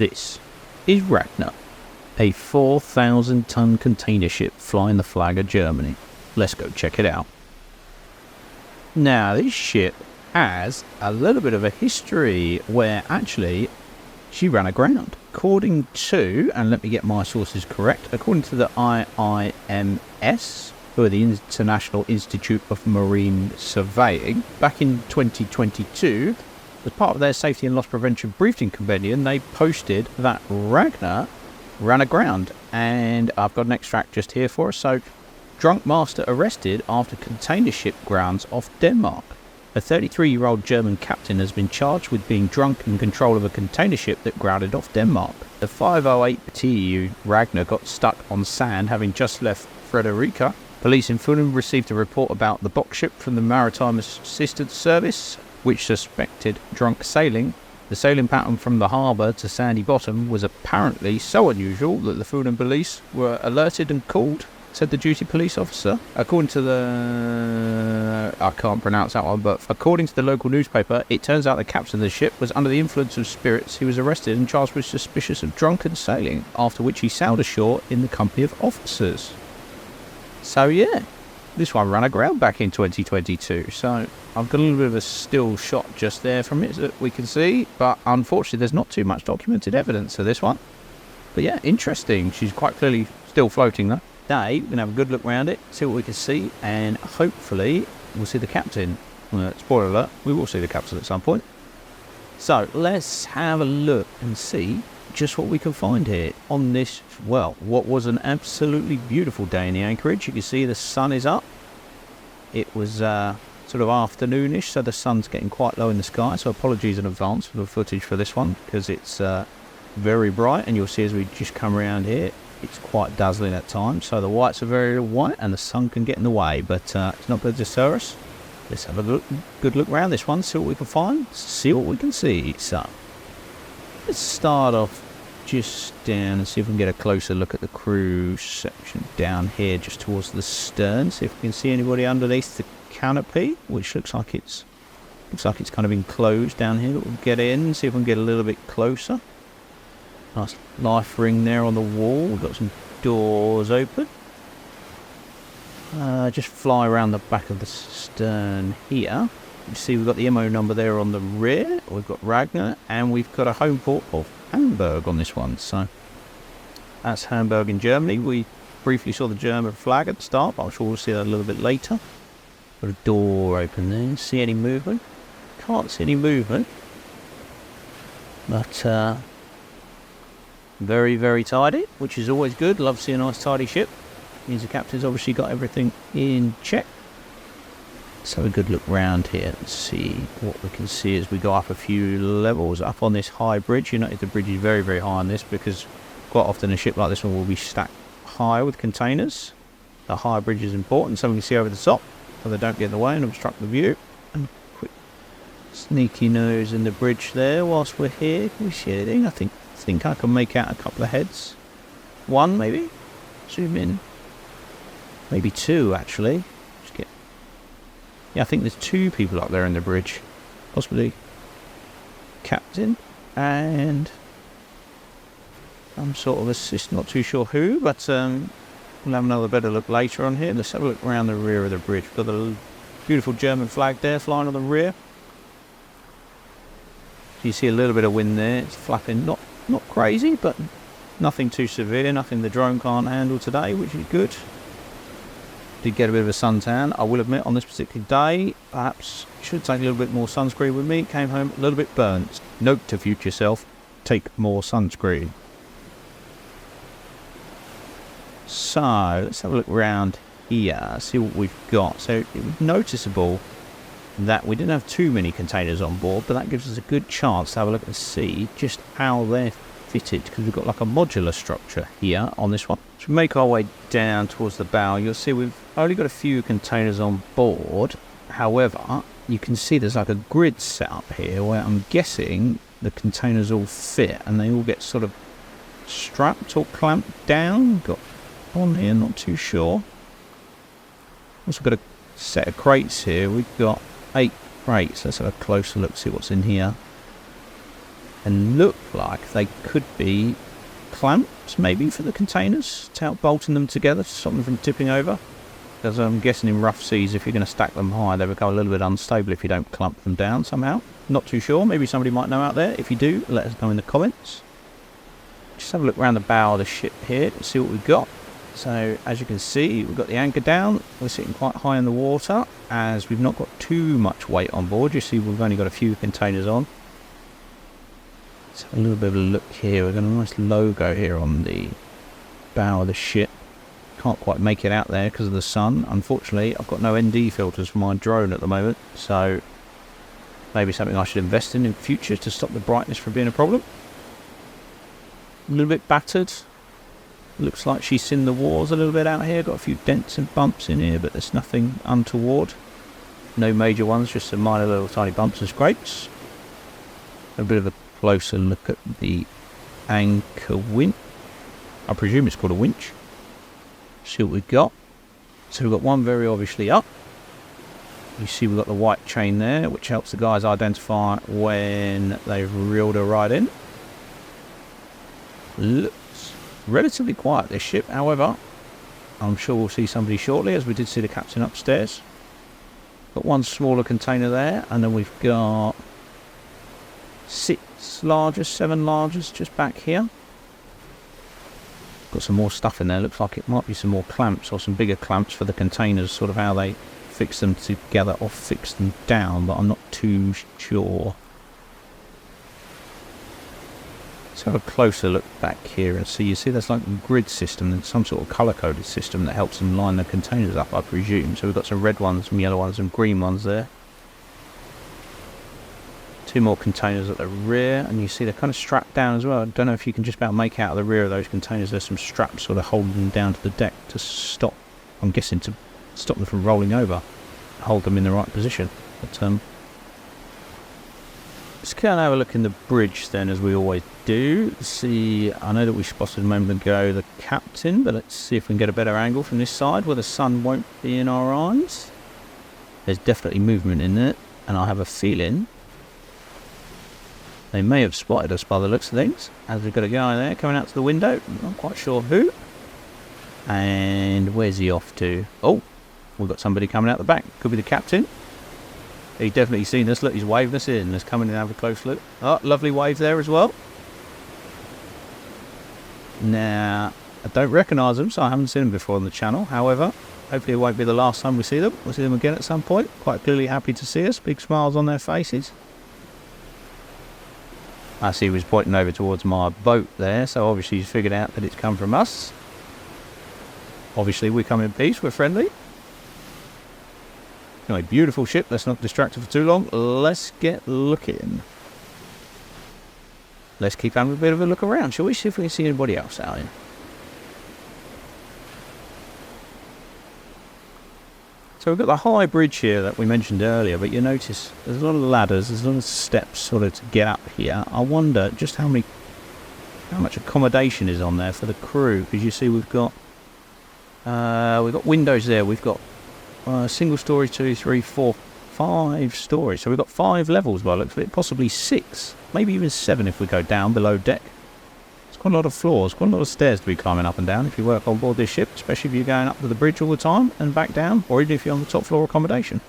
This is Ragna, a 4,000-ton container ship flying the flag of Germany. Let's go check it out. Now, this ship has a little bit of a history where actually she ran aground. According to, and let me get my sources correct, according to the IIMS, who are the International Institute of Marine Surveying, back in 2022, as part of their safety and loss prevention briefing compendium, they posted that Ragna ran aground. And I've got an extract just here for us. So, drunk master arrested after container ship grounds off Denmark. A 33-year-old German captain has been charged with being drunk in control of a container ship that grounded off Denmark. The 508 TEU Ragna got stuck on sand having just left Frederica. Police in Fulham received a report about the box ship from the Maritime Assistance Service, which suspected drunk sailing. The sailing pattern from the harbour to Sandy Bottom was apparently so unusual that the Fulham police were alerted and called, said the duty police officer. According to the... I can't pronounce that one, but according to the local newspaper, it turns out the captain of the ship was under the influence of spirits. He was arrested and charged with suspicion of drunken sailing, after which he sailed ashore in the company of officers. So yeah, this one ran aground back in 2022, so I've got a little bit of a still shot just there from it that we can see, but unfortunately there's not too much documented evidence of this one. But yeah, interesting. She's quite clearly still floating though. Today, we're going to have a good look around it, see what we can see, and hopefully we'll see the captain. Spoiler alert, we will see the captain at some point. So let's have a look and see just what we can find here on this, well, what was an absolutely beautiful day in the anchorage. You can see the sun is up. It was sort of afternoonish, so the sun's getting quite low in the sky, so apologies in advance for the footage for this one, because it's very bright, and you'll see as we just come around here, it's quite dazzling at times. So the whites are very white and the sun can get in the way, but it's not going to deter us. Let's have a good look around this one, see what we can find, see what we can see. So let's start off just down and see if we can get a closer look at the crew section down here, just towards the stern. See if we can see anybody underneath the canopy, which looks like it's kind of enclosed down here. But we'll get in, see if we can get a little bit closer. Nice life ring there on the wall. We've got some doors open. Just fly around the back of the stern here. You see we've got the MO number there on the rear. We've got Ragna, and we've got a home port of Hamburg on this one. So that's Hamburg in Germany. We briefly saw the German flag at the start, but I'm sure we'll see that a little bit later. Got a door open there. See any movement? Can't see any movement. But very, very tidy, which is always good. Love to see a nice tidy ship. Means the captain's obviously got everything in check. Let's have a good look round here and see what we can see as we go up a few levels. Up on this high bridge, you notice the bridge is very, very high on this, because quite often a ship like this one will be stacked high with containers. The high bridge is important so we can see over the top, so they don't get in the way and obstruct the view. And quick sneaky nose in the bridge there whilst we're here. Can we see anything? I think I can make out a couple of heads. One maybe. Zoom in. Maybe two actually. Yeah, I think there's two people up there in the bridge. Possibly captain and some sort of assist, not too sure who, but we'll have another better look later on here. Let's have a look around the rear of the bridge. We've got the beautiful German flag there flying on the rear. So you see a little bit of wind there. It's flapping, not crazy, but nothing too severe, nothing the drone can't handle today, which is good. Did get a bit of a suntan, I will admit, on this particular day. Perhaps should take a little bit more sunscreen with me. Came home a little bit burnt. Note to future self, take more sunscreen. So let's have a look around here, see what we've got. So it was noticeable that we didn't have too many containers on board, but that gives us a good chance to have a look and see just how they're fitted, because we've got like a modular structure here on this one. So we make our way down towards the bow. You'll see we've only got a few containers on board. However, you can see there's like a grid set up here where I'm guessing the containers all fit and they all get sort of strapped or clamped down. Got on here, not too sure. Also got a set of crates here. We've got 8 crates. Let's have a closer look, see what's in here. and look like they could be clamps maybe for the containers to help bolting them together to stop them from tipping over, because I'm guessing in rough seas, if you're going to stack them high, they become a little bit unstable if you don't clamp them down somehow. Not too sure, maybe somebody might know out there. If you do, let us know in the comments. Just have a look around the bow of the ship here to see what we've got. So as you can see, we've got the anchor down. We're sitting quite high in the water as we've not got too much weight on board. You see we've only got a few containers on. Let's have a little bit of a look here. We've got a nice logo here on the bow of the ship. Can't quite make it out there because of the sun. Unfortunately, I've got no ND filters for my drone at the moment, so maybe something I should invest in future to stop the brightness from being a problem. A little bit battered. Looks like she's seen the wars a little bit out here. Got a few dents and bumps in here, but there's nothing untoward. No major ones, just some minor little tiny bumps and scrapes. A bit of a closer look at the anchor winch. I presume it's called a winch. See what we've got. So we've got one very obviously up. You see we've got the white chain there, which helps the guys identify when they've reeled her right in. Looks relatively quiet, this ship, however I'm sure we'll see somebody shortly, as we did see the captain upstairs. Got one smaller container there, and then we've got 6 largers, 7 largers just back here. Got some more stuff in there. Looks like it might be some more clamps or some bigger clamps for the containers, sort of how they fix them together or fix them down, but I'm not too sure. Let's have a closer look back here and see. You see there's like a grid system and some sort of colour coded system that helps them line the containers up, I presume. So we've got some red ones, some yellow ones, some green ones there. 2 more containers at the rear, and you see they're kind of strapped down as well. I don't know if you can just about make out of the rear of those containers. There's some straps sort of holding them down to the deck to stop, I'm guessing, to stop them from rolling over, hold them in the right position. But let's go and have a look in the bridge then, as we always do. See, I know that we spotted a moment ago the captain, but let's see if we can get a better angle from this side where the sun won't be in our eyes. There's definitely movement in it, and I have a feeling they may have spotted us by the looks of things, as we've got a guy there coming out to the window. I'm not quite sure who. And where's he off to? Oh, we've got somebody coming out the back. Could be the captain. He's definitely seen us. Look, he's waving us in. Let's come in and have a close look. Oh, lovely wave there as well. Now, I don't recognise them, so I haven't seen them before on the channel. However, hopefully it won't be the last time we see them. We'll see them again at some point. Quite clearly happy to see us. Big smiles on their faces. I see he was pointing over towards my boat there, so obviously he's figured out that it's come from us. Obviously we come in peace, we're friendly. Anyway, beautiful ship, let's not distract her for too long. Let's get looking. Let's keep having a bit of a look around, shall we? See if we can see anybody else out here. So we've got the high bridge here that we mentioned earlier, but you notice there's a lot of ladders, there's a lot of steps sort of to get up here. I wonder just how much accommodation is on there for the crew, because you see we've got windows there, we've got single story, 2, 3, 4, 5 stories. So we've got 5 levels by the looks of it, possibly 6, maybe even 7 if we go down below deck. It's quite a lot of floors, quite a lot of stairs to be climbing up and down if you work on board this ship, especially if you're going up to the bridge all the time and back down, or even if you're on the top floor accommodation.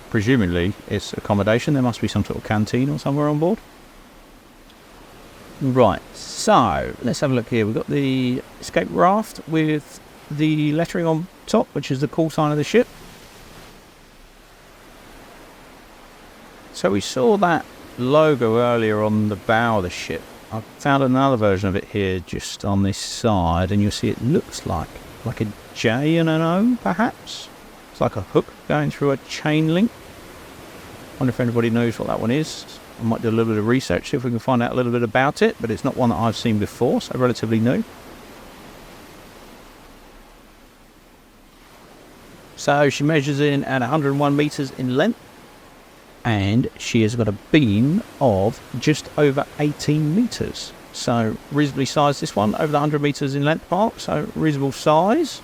Presumably it's accommodation, there must be some sort of canteen or somewhere on board. Right, so let's have a look here. We've got the escape raft with the lettering on top, which is the call sign of the ship. So we saw that logo earlier on the bow of the ship. I've found another version of it here just on this side, and you'll see it looks like a J and an O perhaps. It's like a hook going through a chain link. Wonder if anybody knows what that one is. I might do a little bit of research, see if we can find out a little bit about it, but it's not one that I've seen before, so relatively new. So she measures in at 101 metres in length, and she has got a beam of just over 18 metres. So reasonably sized, this one, over the 100 metres in length mark, so reasonable size.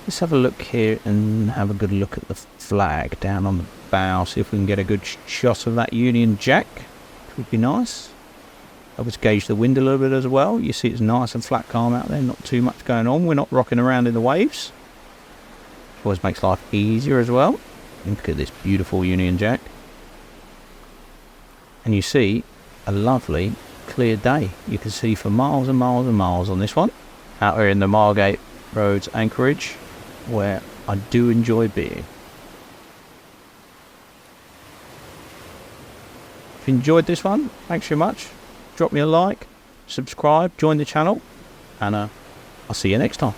Let's have a look here and have a good look at the flag down on the bow, see if we can get a good shot of that Union Jack. would be nice. I would gauge the wind a little bit as well. You see it's nice and flat calm out there, not too much going on. We're not rocking around in the waves. Always makes life easier as well. Look at this beautiful Union Jack. And you see a lovely clear day. You can see for miles and miles and miles on this one. Out here in the Margate Roads Anchorage, where I do enjoy being. If you enjoyed this one, thanks very much. Drop me a like, subscribe, join the channel, and I'll see you next time.